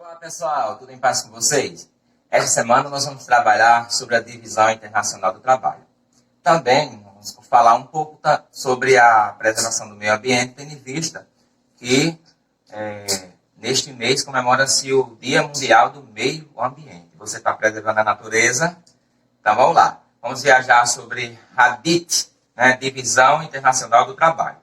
Olá pessoal, tudo em paz com vocês? Esta semana nós vamos trabalhar sobre a Divisão Internacional do Trabalho. Também vamos falar um pouco sobre a preservação do meio ambiente, tendo em vista que neste mês comemora-se o Dia Mundial do Meio Ambiente. Você está preservando a natureza? Então vamos lá. Vamos viajar sobre a DIT, Divisão Internacional do Trabalho.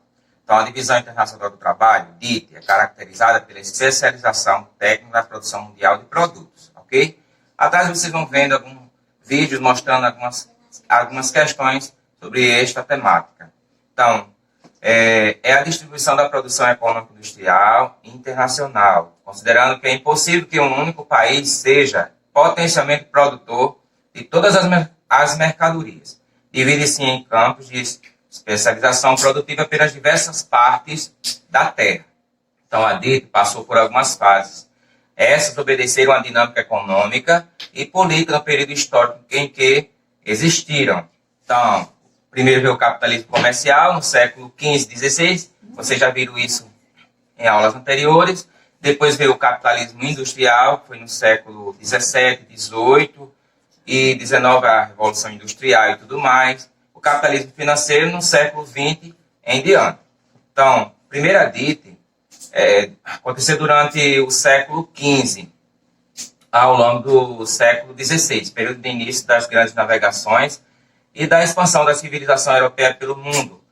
Então, a Divisão Internacional do Trabalho, DIT, é caracterizada pela especialização técnica na produção mundial de produtos, ok? Atrás vocês vão vendo alguns vídeos mostrando algumas questões sobre esta temática. Então, é a distribuição da produção econômica industrial internacional, considerando que é impossível que um único país seja potencialmente produtor de todas as mercadorias. Divide-se em campos de especialização produtiva pelas diversas partes da Terra. Então, a DIT passou por algumas fases. Essas obedeceram à dinâmica econômica e política no período histórico em que existiram. Então, primeiro veio o capitalismo comercial, no século XV e XVI. Vocês já viram isso em aulas anteriores. Depois veio o capitalismo industrial, que foi no século XVII, XVIII e XIX, a Revolução Industrial e tudo mais. O capitalismo financeiro no século XX em diante. Então, a primeira DIT aconteceu durante o século XV, ao longo do século XVI, período de início das grandes navegações e da expansão da civilização europeia pelo mundo.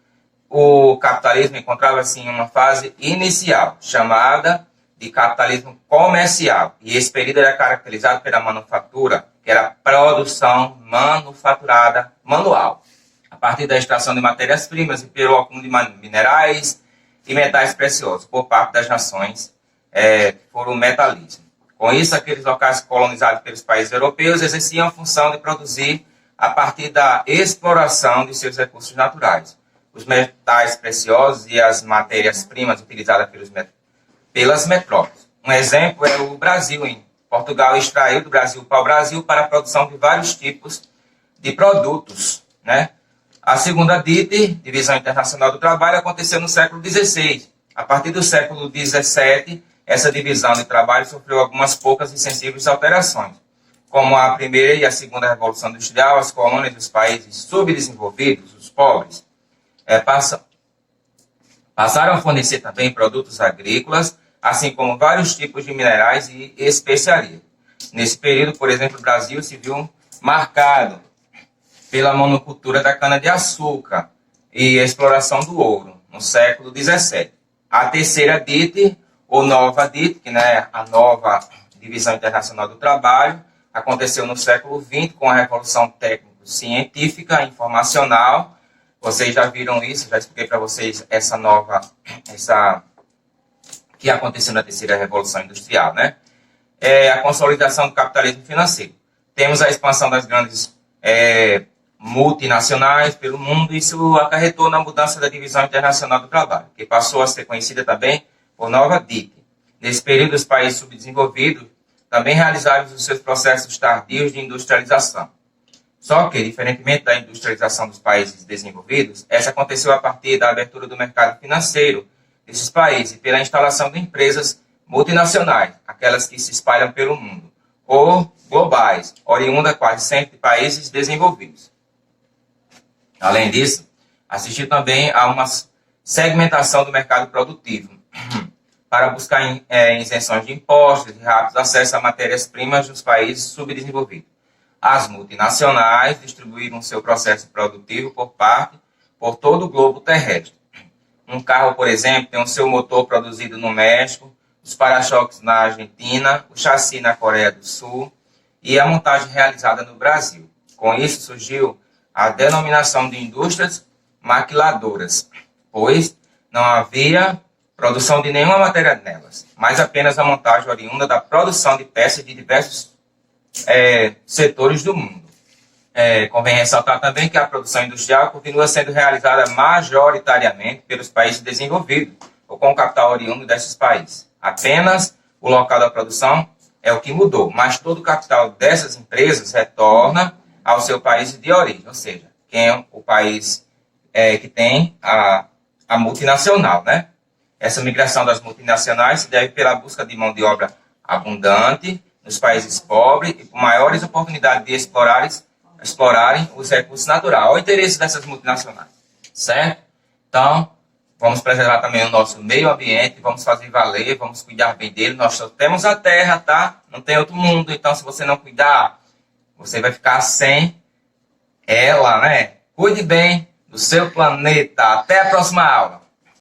O capitalismo encontrava-se em uma fase inicial, chamada de capitalismo comercial, e esse período era caracterizado pela manufatura, que era a produção manufaturada manual, a partir da extração de matérias-primas e pelo acúmulo de minerais e metais preciosos por parte das nações que foram o metalismo. Com isso, aqueles locais colonizados pelos países europeus exerciam a função de produzir a partir da exploração de seus recursos naturais. Os metais preciosos e as matérias-primas utilizadas pelas metrópoles. Um exemplo é o Brasil. Em Portugal extraiu do Brasil o pau-brasil para a produção de vários tipos de produtos, A segunda DIT, Divisão Internacional do Trabalho, aconteceu no século XVI. A partir do século XVII, essa divisão de trabalho sofreu algumas poucas e sensíveis alterações. Como a primeira e a segunda Revolução Industrial, as colônias dos países subdesenvolvidos, os pobres, passaram a fornecer também produtos agrícolas, assim como vários tipos de minerais e especiarias. Nesse período, por exemplo, o Brasil se viu marcado pela monocultura da cana-de-açúcar e a exploração do ouro, no século XVII. A terceira DIT, ou nova DIT, que é a nova Divisão Internacional do Trabalho, aconteceu no século XX com a Revolução Técnico-Científica e Informacional. Vocês já viram isso, já expliquei para vocês essa que aconteceu na terceira Revolução Industrial, a consolidação do capitalismo financeiro. Temos a expansão das grandes multinacionais pelo mundo, isso acarretou na mudança da Divisão Internacional do Trabalho, que passou a ser conhecida também por nova DIT. Nesse período, os países subdesenvolvidos também realizaram os seus processos tardios de industrialização. Só que, diferentemente da industrialização dos países desenvolvidos, essa aconteceu a partir da abertura do mercado financeiro desses países e pela instalação de empresas multinacionais, aquelas que se espalham pelo mundo, ou globais, oriundas quase sempre de países desenvolvidos. Além disso, assistiu também a uma segmentação do mercado produtivo, para buscar isenções de impostos e rápido acesso a matérias-primas dos países subdesenvolvidos. As multinacionais distribuíram seu processo produtivo por todo o globo terrestre. Um carro, por exemplo, tem o seu motor produzido no México, os para-choques na Argentina, o chassi na Coreia do Sul e a montagem realizada no Brasil. Com isso surgiu a denominação de indústrias maquiladoras, pois não havia produção de nenhuma matéria nelas, mas apenas a montagem oriunda da produção de peças de diversos setores do mundo. Convém ressaltar também que a produção industrial continua sendo realizada majoritariamente pelos países desenvolvidos, ou com o capital oriundo desses países. Apenas o local da produção é o que mudou, mas todo o capital dessas empresas retorna ao seu país de origem, ou seja, quem é o país que tem a multinacional, Essa migração das multinacionais se deve pela busca de mão de obra abundante nos países pobres e com maiores oportunidades de explorarem os recursos naturais. Olha o interesse dessas multinacionais, certo? Então, vamos preservar também o nosso meio ambiente, vamos fazer valer, vamos cuidar bem dele. Nós só temos a Terra, tá? Não tem outro mundo, então se você não cuidar, você vai ficar sem ela, né? Cuide bem do seu planeta. Até a próxima aula.